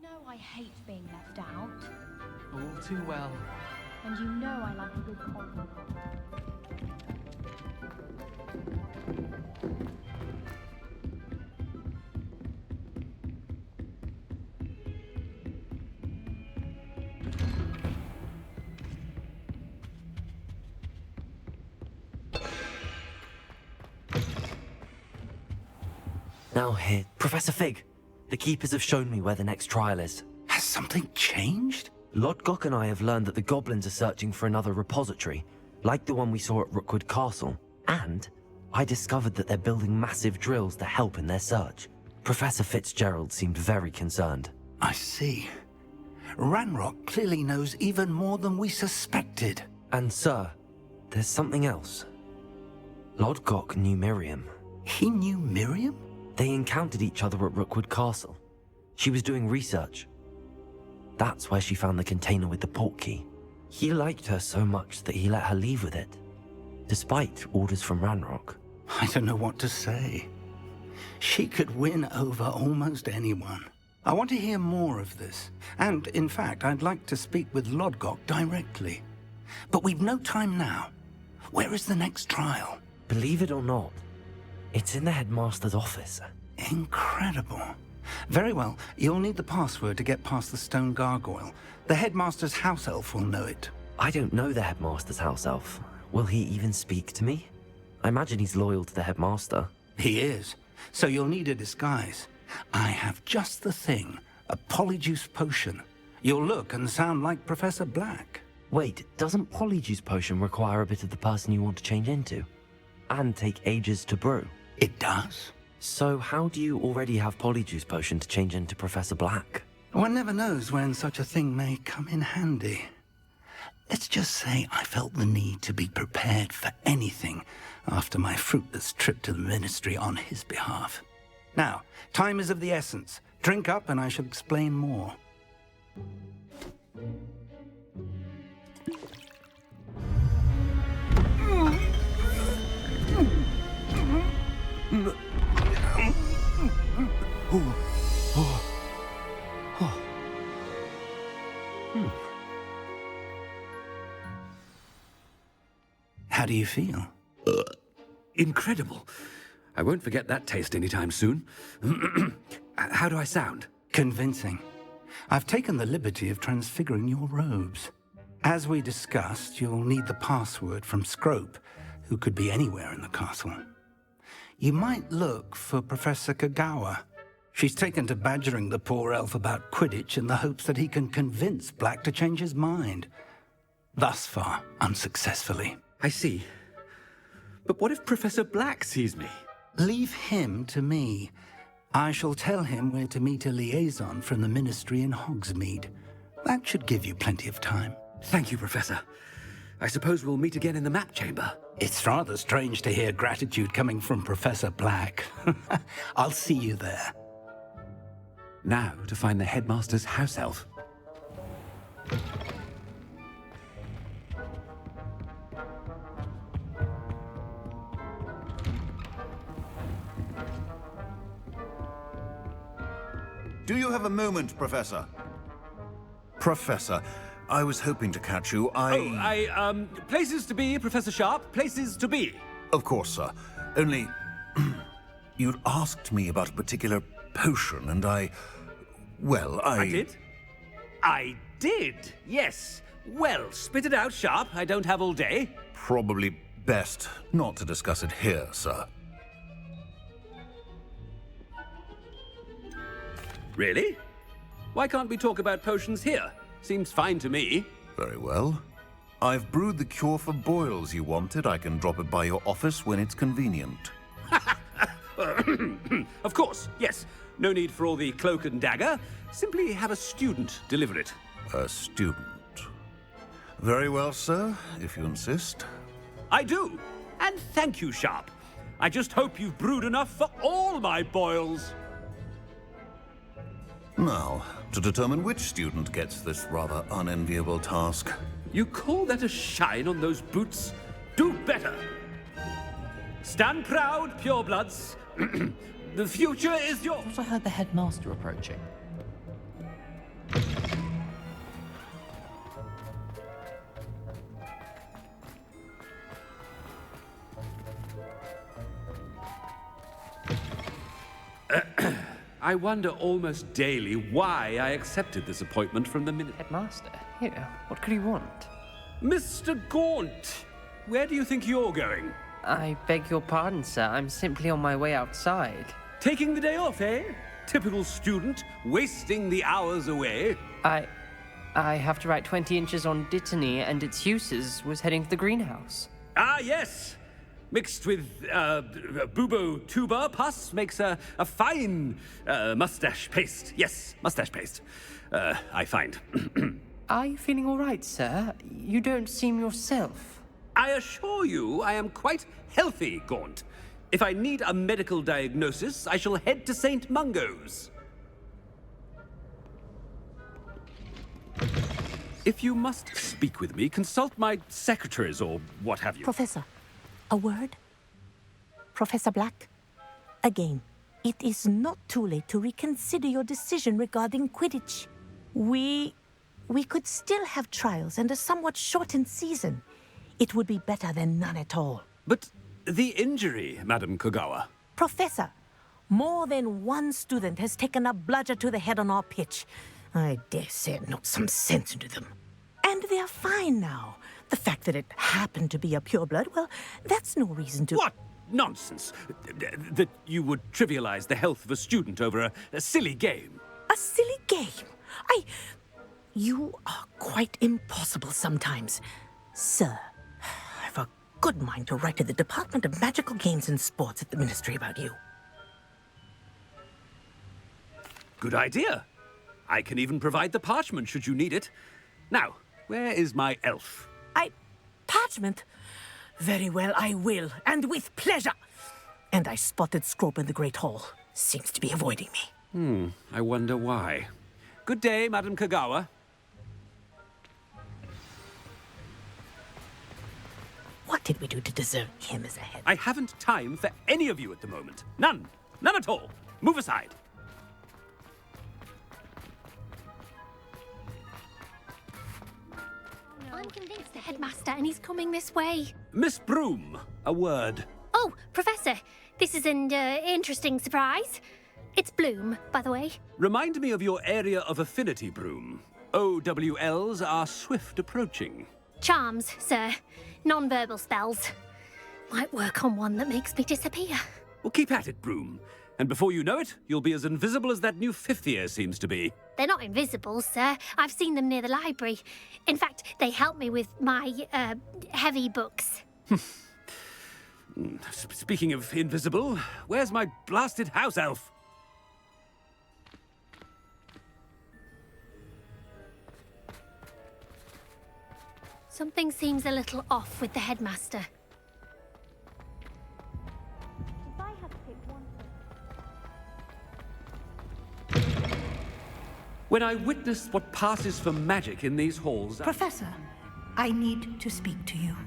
know I hate being left out. All too well. And you know I like a good compliment. Now here, Professor Fig. The Keepers have shown me where the next trial is. Has something changed? Lodgok and I have learned that the goblins are searching for another repository, like the one we saw at Rookwood Castle. And I discovered that they're building massive drills to help in their search. Professor Fitzgerald seemed very concerned. I see. Ranrock clearly knows even more than we suspected. And sir, there's something else. Lodgok knew Miriam. He knew Miriam? They encountered each other at Rookwood Castle. She was doing research. That's where she found the container with the portkey. He liked her so much that he let her leave with it, despite orders from Ranrock. I don't know what to say. She could win over almost anyone. I want to hear more of this. And, in fact, I'd like to speak with Lodgok directly. But we've no time now. Where is the next trial? Believe it or not, it's in the headmaster's office. Incredible. Very well. You'll need the password to get past the stone gargoyle. The headmaster's house elf will know it. I don't know the headmaster's house elf. Will he even speak to me? I imagine he's loyal to the headmaster. He is. So you'll need a disguise. I have just the thing. A polyjuice potion. You'll look and sound like Professor Black. Wait, doesn't Polyjuice Potion require a bit of the person you want to change into? And take ages to brew? It does. So how do you already have Polyjuice Potion to change into Professor Black? One never knows when such a thing may come in handy. Let's just say I felt the need to be prepared for anything after my fruitless trip to the Ministry on his behalf. Now, time is of the essence. Drink up and I shall explain more. How do you feel? Incredible. I won't forget that taste anytime soon. How do I sound? Convincing. I've taken the liberty of transfiguring your robes. As we discussed, you'll need the password from Scrope, who could be anywhere in the castle. You might look for Professor Kagawa. She's taken to badgering the poor elf about Quidditch in the hopes that he can convince Black to change his mind. Thus far, unsuccessfully. I see. But what if Professor Black sees me? Leave him to me. I shall tell him where to meet a liaison from the Ministry in Hogsmeade. That should give you plenty of time. Thank you, Professor. I suppose we'll meet again in the map chamber. It's rather strange to hear gratitude coming from Professor Black. I'll see you there. Now to find the headmaster's house elf. Do you have a moment, Professor? Professor, I was hoping to catch you. Places to be, Professor Sharp. Places to be. Of course, sir. Only... you'd asked me about a particular potion, and well, I did? I did, yes. Well, spit it out, Sharp. I don't have all day. Probably best not to discuss it here, sir. Really? Why can't we talk about potions here? Seems fine to me. Very well. I've brewed the cure for boils you wanted. I can drop it by your office when it's convenient. Of course, yes. No need for all the cloak and dagger. Simply have a student deliver it. A student. Very well, sir, if you insist. I do. And thank you, Sharp. I just hope you've brewed enough for all my boils. Now, to determine which student gets this rather unenviable task. You call that a shine on those boots? Do better. Stand proud, purebloods. The future is yours. I heard the headmaster approaching. I wonder almost daily why I accepted this appointment from the minute. Headmaster? Here, what could he want? Mr. Gaunt, where do you think you're going? I beg your pardon, sir. I'm simply on my way outside. Taking the day off, eh? Typical student, wasting the hours away. I have to write 20 inches on Dittany and its uses. Was heading to the greenhouse. Ah, yes. Mixed with bubo tuber pus makes a fine mustache paste. Yes, mustache paste. I find. Are you feeling all right, sir? You don't seem yourself. I assure you I am quite healthy, Gaunt. If I need a medical diagnosis, I shall head to St. Mungo's. If you must speak with me, consult my secretaries or what have you. Professor, a word? Professor Black? Again, it is not too late to reconsider your decision regarding Quidditch. We could still have trials and a somewhat shortened season. It would be better than none at all. But the injury, Madam Kogawa. Professor, more than one student has taken a bludger to the head on our pitch. I dare say it knocked some sense into them. And they're fine now. The fact that it happened to be a pureblood, well, that's no reason to... What nonsense! That you would trivialize the health of a student over a silly game. A silly game? You are quite impossible sometimes. Sir, I've a good mind to write to the Department of Magical Games and Sports at the Ministry about you. Good idea. I can even provide the parchment should you need it. Now, where is my elf? Parchment? Very well, I will, and with pleasure. And I spotted Scrope in the Great Hall. Seems to be avoiding me. I wonder why. Good day, Madam Kogawa. What did we do to deserve him as a head? I haven't time for any of you at the moment. None. None at all. Move aside. I'm convinced the headmaster, and he's coming this way. Miss Broom, a word. Oh, Professor, this is an interesting surprise. It's Bloom, by the way. Remind me of your area of affinity, Broom. OWLs are swift approaching. Charms, sir. Non-verbal spells. Might work on one that makes me disappear. Well, keep at it, Broom. And before you know it, you'll be as invisible as that new fifth year seems to be. They're not invisible, sir. I've seen them near the library. In fact, they help me with my, heavy books. Speaking of invisible, where's my blasted house elf? Something seems a little off with the headmaster. If I had to pick one When I witness what passes for magic in these halls... Professor, I need to speak to you.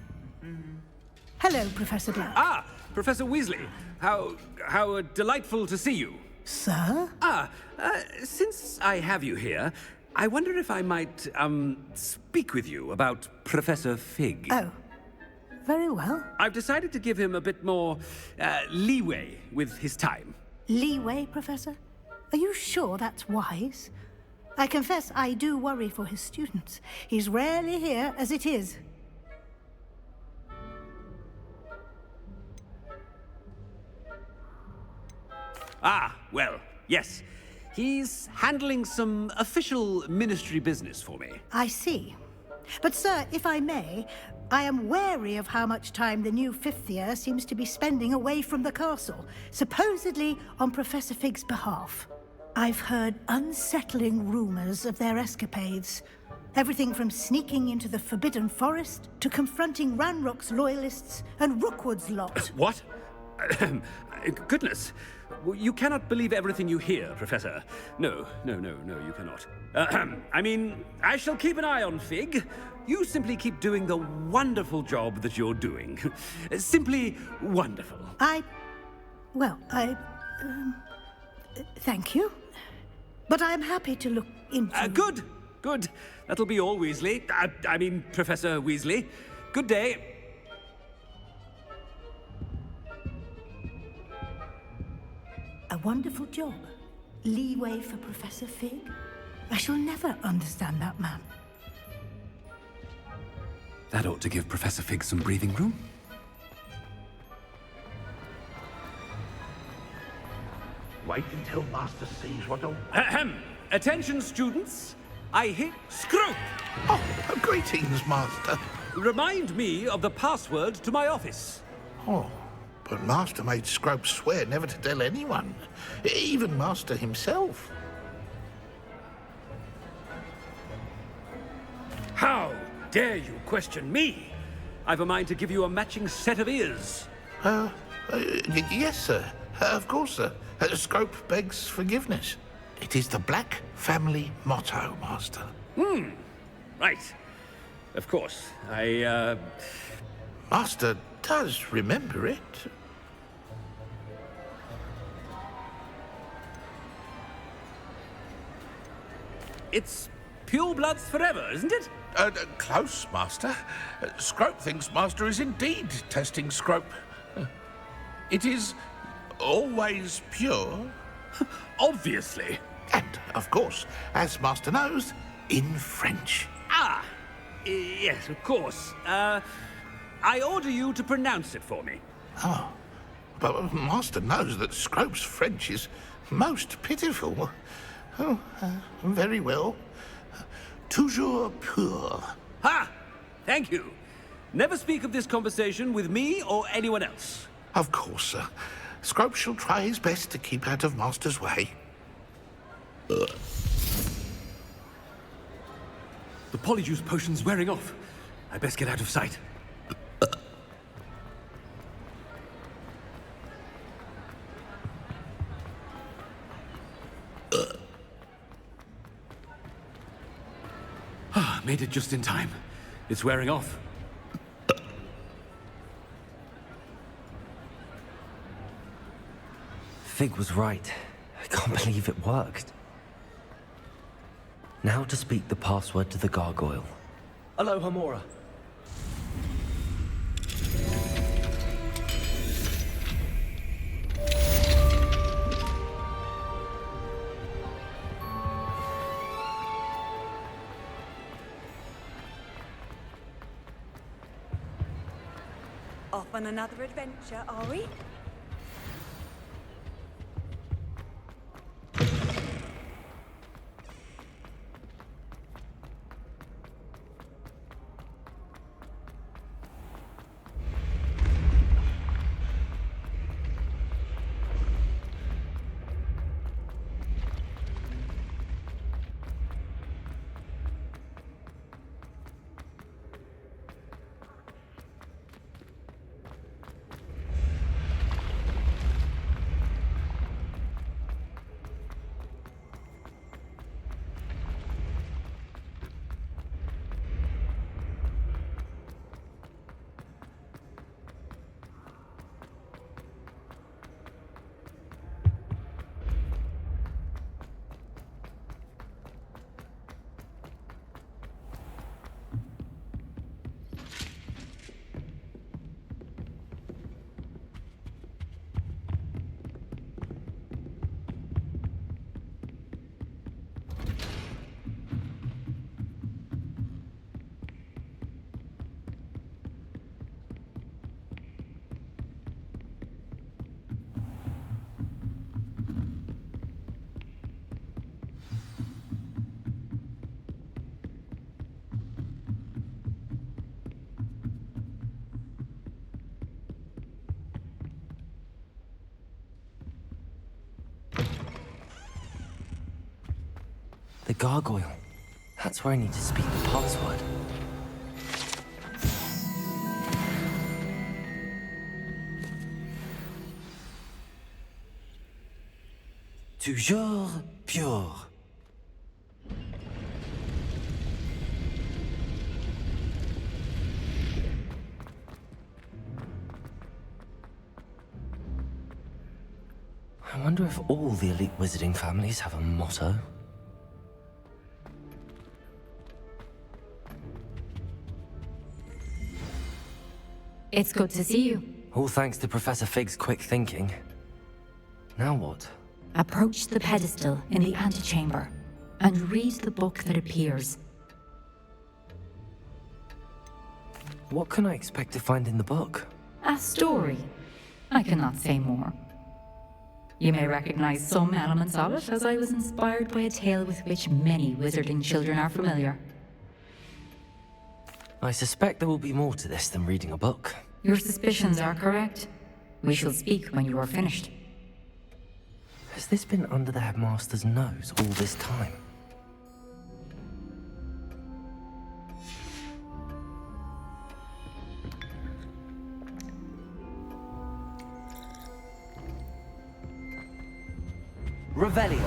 Hello, Professor Black. Ah, Professor Weasley. How delightful to see you. Sir? Since I have you here, I wonder if I might, speak with you about Professor Fig. Oh, very well. I've decided to give him a bit more, leeway with his time. Leeway, Professor? Are you sure that's wise? I confess I do worry for his students. He's rarely here as it is. Ah, well, yes. He's handling some official ministry business for me. I see. But, sir, if I may, I am wary of how much time the new fifth year seems to be spending away from the castle, supposedly on Professor Fig's behalf. I've heard unsettling rumors of their escapades. Everything from sneaking into the Forbidden Forest to confronting Ranrock's loyalists and Rookwood's lot. What? Goodness. You cannot believe everything you hear, Professor. No, you cannot. I mean, I shall keep an eye on Fig. You simply keep doing the wonderful job that you're doing. Simply wonderful. Thank you. But I'm happy to look into... Good. That'll be all, Weasley. I mean, Professor Weasley. Good day. A wonderful job. Leeway for Professor Fig? I shall never understand that man. That ought to give Professor Fig some breathing room. Wait until Master sees what a... Ahem. Attention, students. I hit Scrope. Oh, greetings, Master. Remind me of the password to my office. Oh, but Master made Scrope swear never to tell anyone, even Master himself. How dare you question me? I've a mind to give you a matching set of ears. Yes, sir. Of course, sir. Scrope begs forgiveness. It is the Black family motto, Master. Right. Of course. Master does remember it. It's pure bloods forever, isn't it? Close, Master. Scrope thinks Master is indeed testing Scrope. It is always pure. Obviously. And, of course, as Master knows, in French. Ah! Yes, of course. I order you to pronounce it for me. Oh, but Master knows that Scrope's French is most pitiful. Oh, very well. Toujours pur. Ha! Thank you. Never speak of this conversation with me or anyone else. Of course, sir. Scrope shall try his best to keep out of Master's way. The polyjuice potion's wearing off. I best get out of sight. Made it just in time. It's wearing off. Fig was right. I can't believe it worked. Now to speak the password to the gargoyle. Aloha Mora. Off on another adventure, are we? The gargoyle. That's where I need to speak the password. Toujours pure. I wonder if all the elite wizarding families have a motto. It's good to see you. All thanks to Professor Fig's quick thinking. Now what? Approach the pedestal in the antechamber and read the book that appears. What can I expect to find in the book? A story. I cannot say more. You may recognize some elements of it, as I was inspired by a tale with which many wizarding children are familiar. I suspect there will be more to this than reading a book. Your suspicions are correct. We shall speak when you are finished. Has this been under the headmaster's nose all this time? Revelio.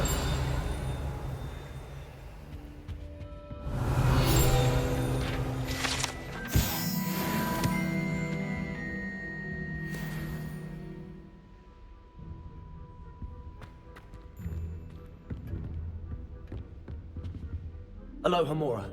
Aloha Mora.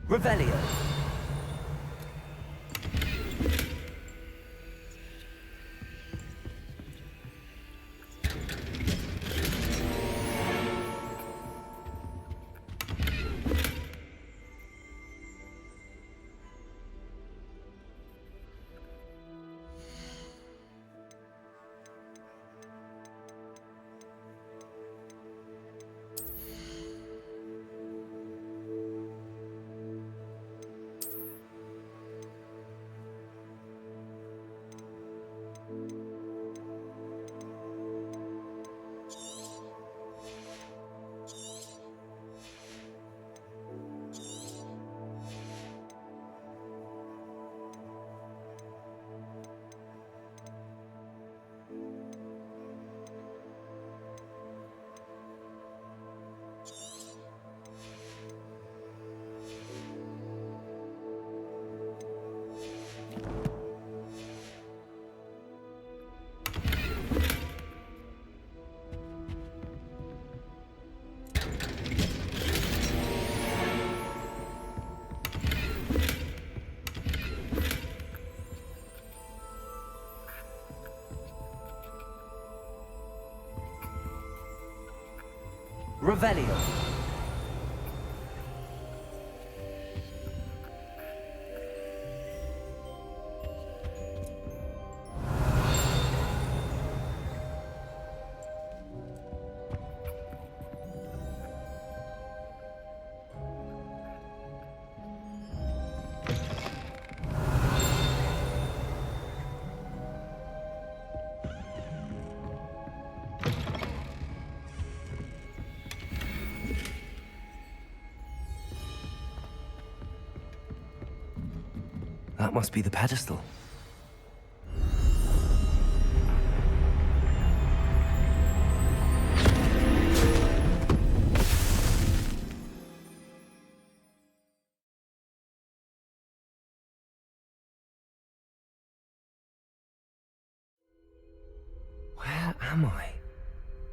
Revelio. Revelio. That must be the pedestal. Where am I?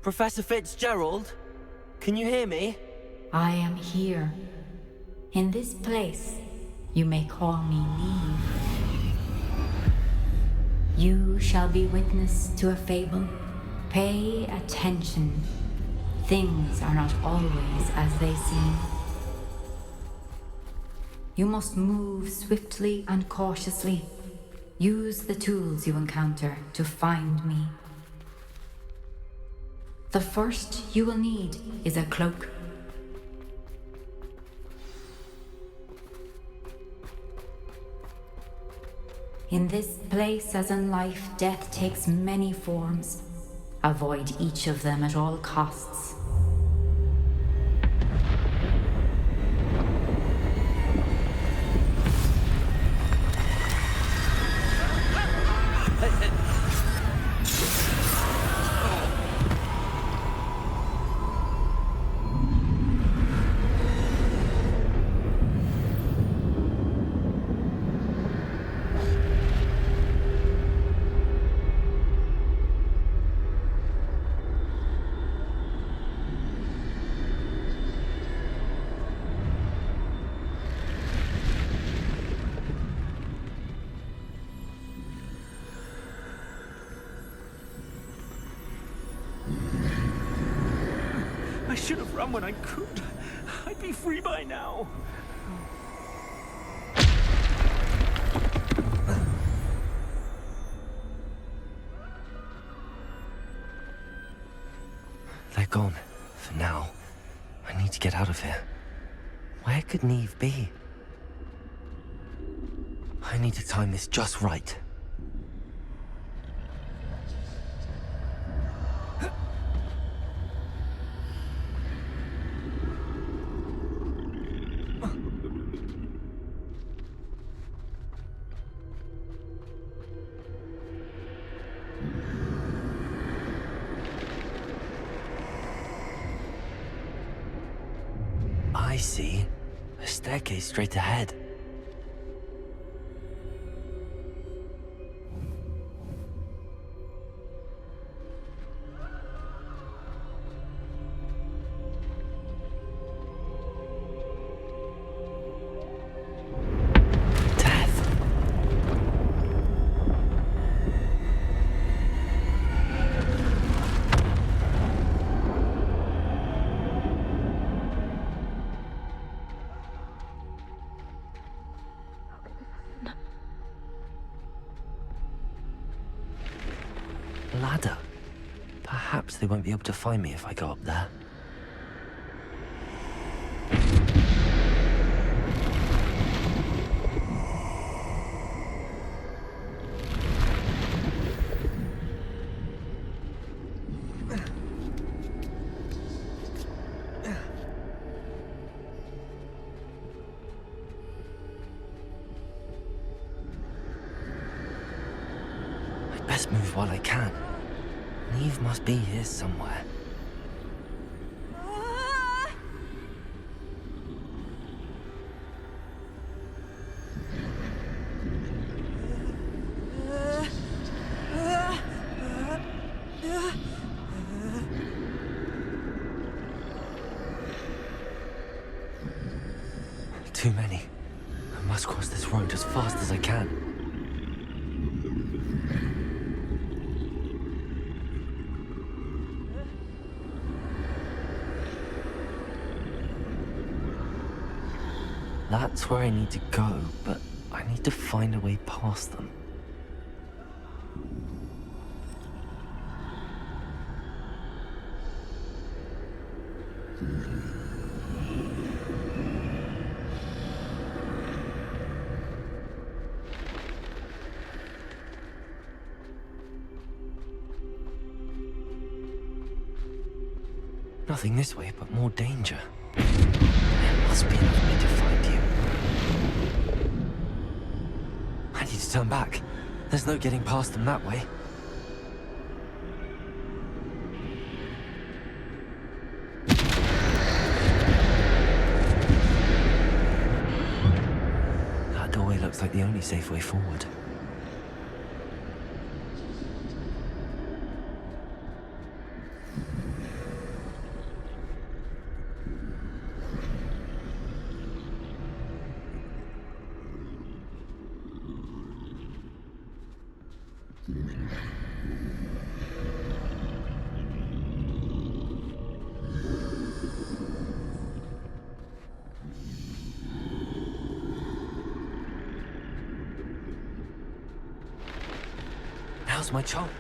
Professor Fitzgerald? Can you hear me? I am here. In this place, you may call me Neve. You shall be witness to a fable. Pay attention. Things are not always as they seem. You must move swiftly and cautiously. Use the tools you encounter to find me. The first you will need is a cloak. In this place, as in life, death takes many forms. Avoid each of them at all costs. run when I could. I'd be free by now. They're gone. For now. I need to get out of here. Where could Neve be? I need to time this just right. I see. A staircase straight ahead. Ladder. Perhaps they won't be able to find me if I go up there. I'd best move while I can. Neve must be here somewhere. Too many. I must cross this road as fast as I can. That's where I need to go, but I need to find a way past them. Nothing this way, but more danger. There must be another way to find you. I need to turn back. There's no getting past them that way. That doorway looks like the only safe way forward. Now's my chance.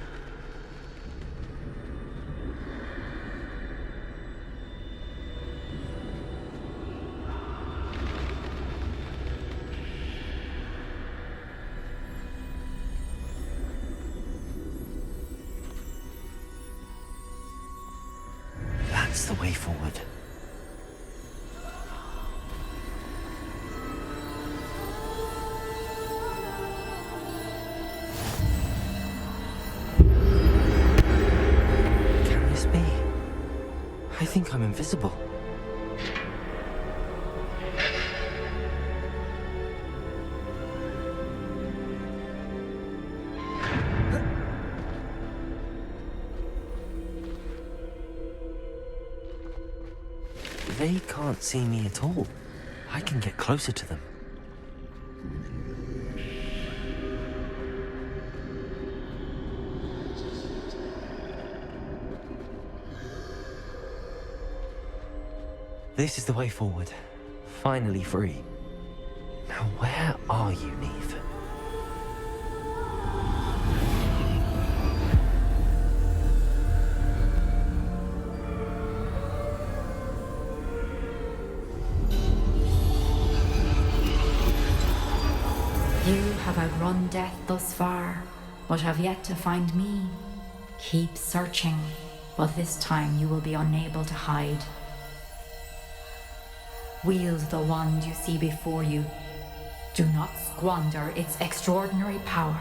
That's the way forward. Can this be? I think I'm invisible. They can't see me at all. I can get closer to them. This is the way forward. Finally free. Now where are you, Neve? You have outrun death thus far, but have yet to find me. Keep searching, but this time you will be unable to hide. Wield the wand you see before you. Do not squander its extraordinary power.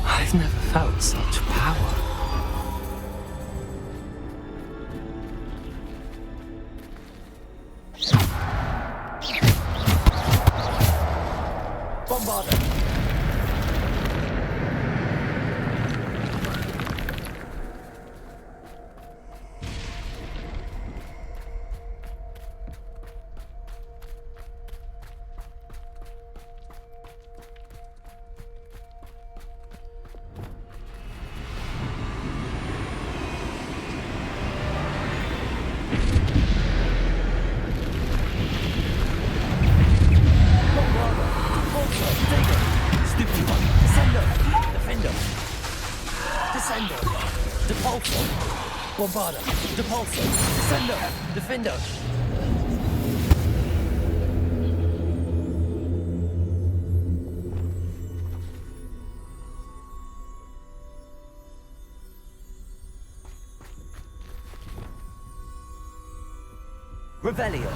I've never felt such power. Bombarder! Bombarder, Depulsor, Descender, Defender. Revelio.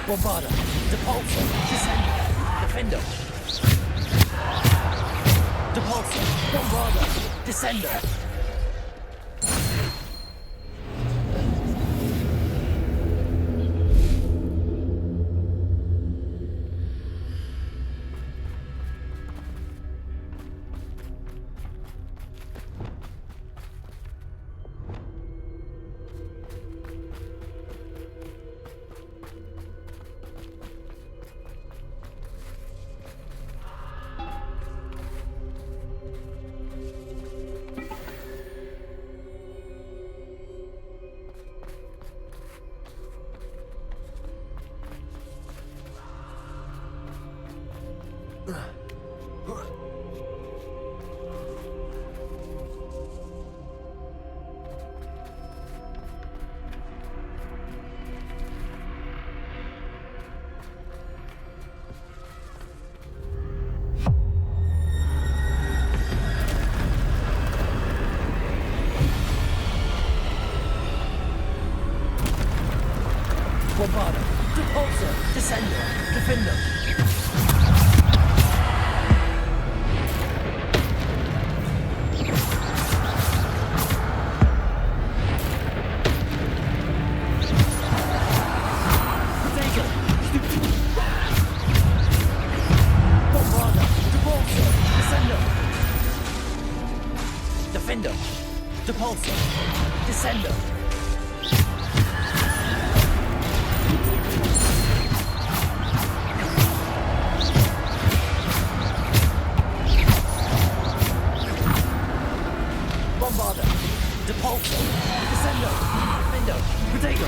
Bombarder, Depulsor, Descender, Defender. Depulsor, Bombarder, Descender. Bombarder, Depulsor, Descender, Defender. Defender, Depulsor, Descender. Bombarda, Depulso, Descendo, Defendo, Protego,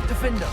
Defender.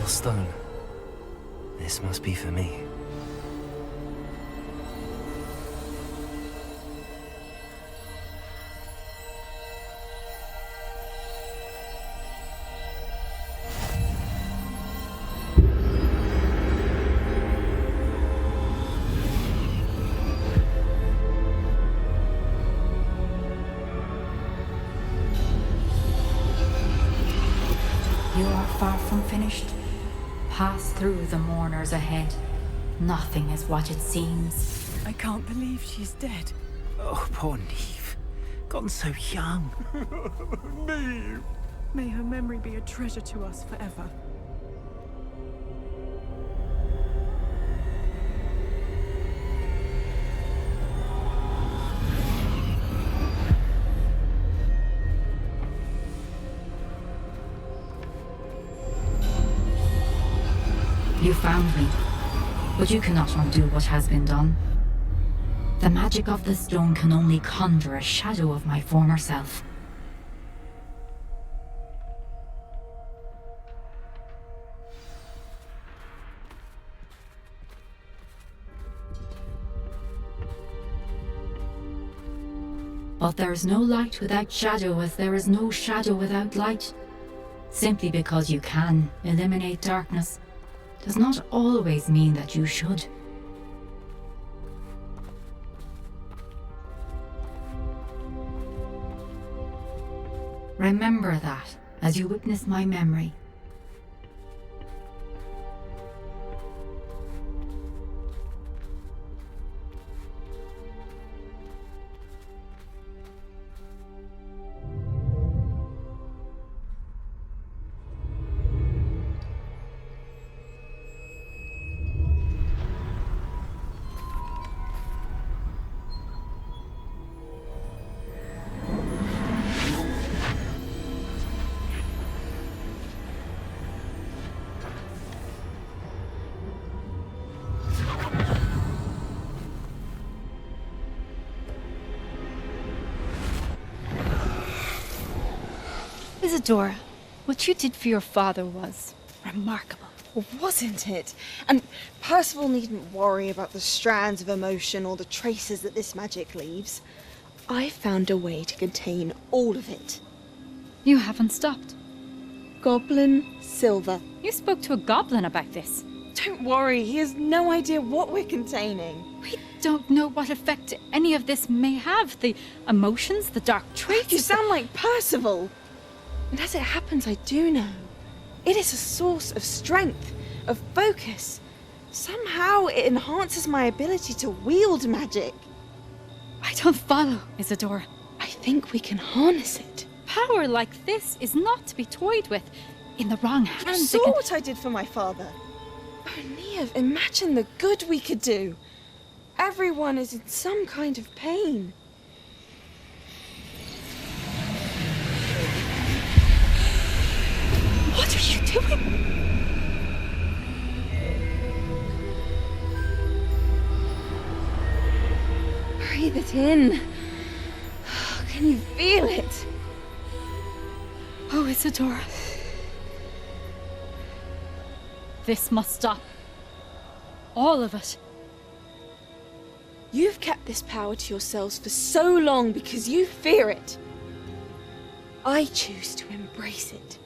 Stone. This must be for me. You are far from finished. Pass through the mourners ahead. Nothing is what it seems. I can't believe she's dead. Oh, poor Neve. Gone so young. Neve! May her memory be a treasure to us forever. You found me, but you cannot undo what has been done. The magic of the stone can only conjure a shadow of my former self. But there is no light without shadow, as there is no shadow without light. Simply because you can eliminate darkness does not always mean that you should. Remember that as you witness my memory. Isadora, what you did for your father was remarkable. Wasn't it? And Percival needn't worry about the strands of emotion or the traces that this magic leaves. I found a way to contain all of it. You haven't stopped. Goblin Silver. You spoke to a goblin about this. Don't worry, he has no idea what we're containing. We don't know what effect any of this may have. The emotions, the dark traits. You sound like Percival. And as it happens, I do know. It is a source of strength, of focus. Somehow it enhances my ability to wield magic. I don't follow, Isadora. I think we can harness it. Power like this is not to be toyed with. In the wrong hands, You saw what I did for my father. Oh, Neve, imagine the good we could do. Everyone is in some kind of pain. What are you doing? Breathe it in. Can you feel it? Oh, Isadora. This must stop. All of it. You've kept this power to yourselves for so long because you fear it. I choose to embrace it.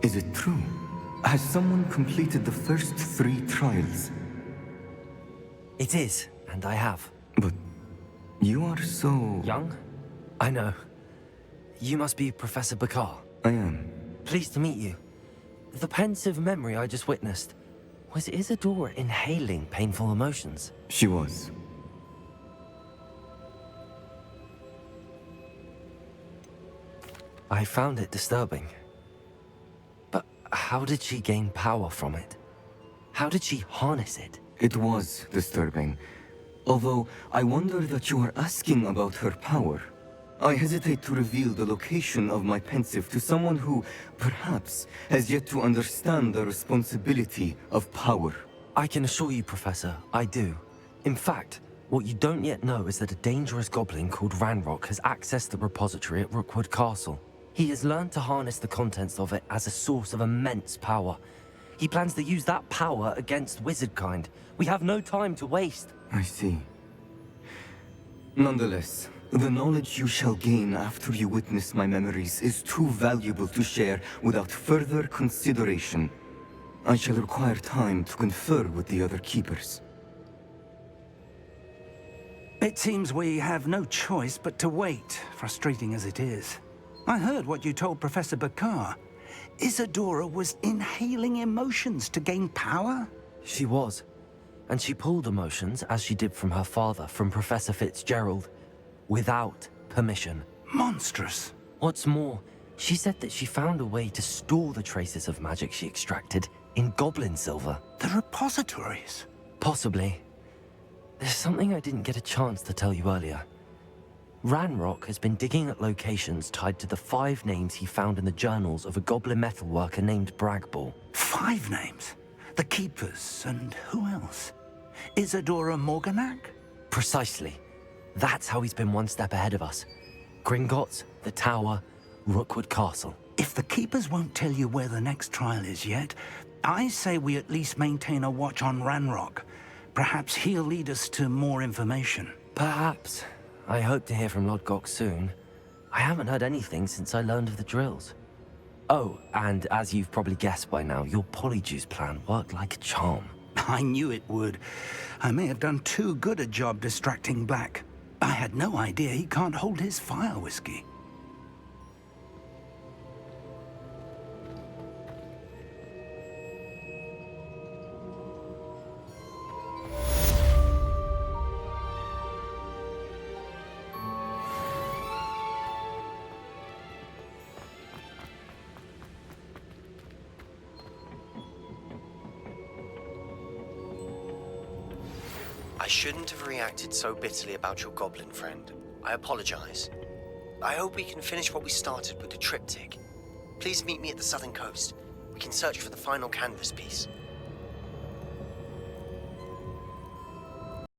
Is it true? Has someone completed the first 3 trials? It is, and I have. But you are so... Young? I know. You must be Professor Bakar. I am. Pleased to meet you. The pensive memory I just witnessed, was Isadora inhaling painful emotions? She was. I found it disturbing. But how did she gain power from it? How did she harness it? It was disturbing. Although, I wonder that you are asking about her power. I hesitate to reveal the location of my pensive to someone who, perhaps, has yet to understand the responsibility of power. I can assure you, Professor, I do. In fact, what you don't yet know is that a dangerous goblin called Ranrock has accessed the repository at Rookwood Castle. He has learned to harness the contents of it as a source of immense power. He plans to use that power against wizardkind. We have no time to waste. I see. Nonetheless, the knowledge you shall gain after you witness my memories is too valuable to share without further consideration. I shall require time to confer with the other keepers. It seems we have no choice but to wait, frustrating as it is. I heard what you told Professor Bakar. Isadora was inhaling emotions to gain power? She was. And she pulled emotions, as she did from her father, from Professor Fitzgerald, without permission. Monstrous. What's more, she said that she found a way to store the traces of magic she extracted in goblin silver. The repositories? Possibly. There's something I didn't get a chance to tell you earlier. Ranrock has been digging at locations tied to the 5 names he found in the journals of a goblin metalworker named Bragball. 5 names? The Keepers, and who else? Isadora Morganac? Precisely. That's how he's been one step ahead of us. Gringotts, the Tower, Rookwood Castle. If the Keepers won't tell you where the next trial is yet, I say we at least maintain a watch on Ranrock. Perhaps he'll lead us to more information. Perhaps. I hope to hear from Lodgok soon. I haven't heard anything since I learned of the drills. Oh, and as you've probably guessed by now, your polyjuice plan worked like a charm. I knew it would. I may have done too good a job distracting Black. I had no idea he can't hold his fire whiskey. I shouldn't have reacted so bitterly about your goblin friend. I apologize. I hope we can finish what we started with the triptych. Please meet me at the southern coast. We can search for the final canvas piece.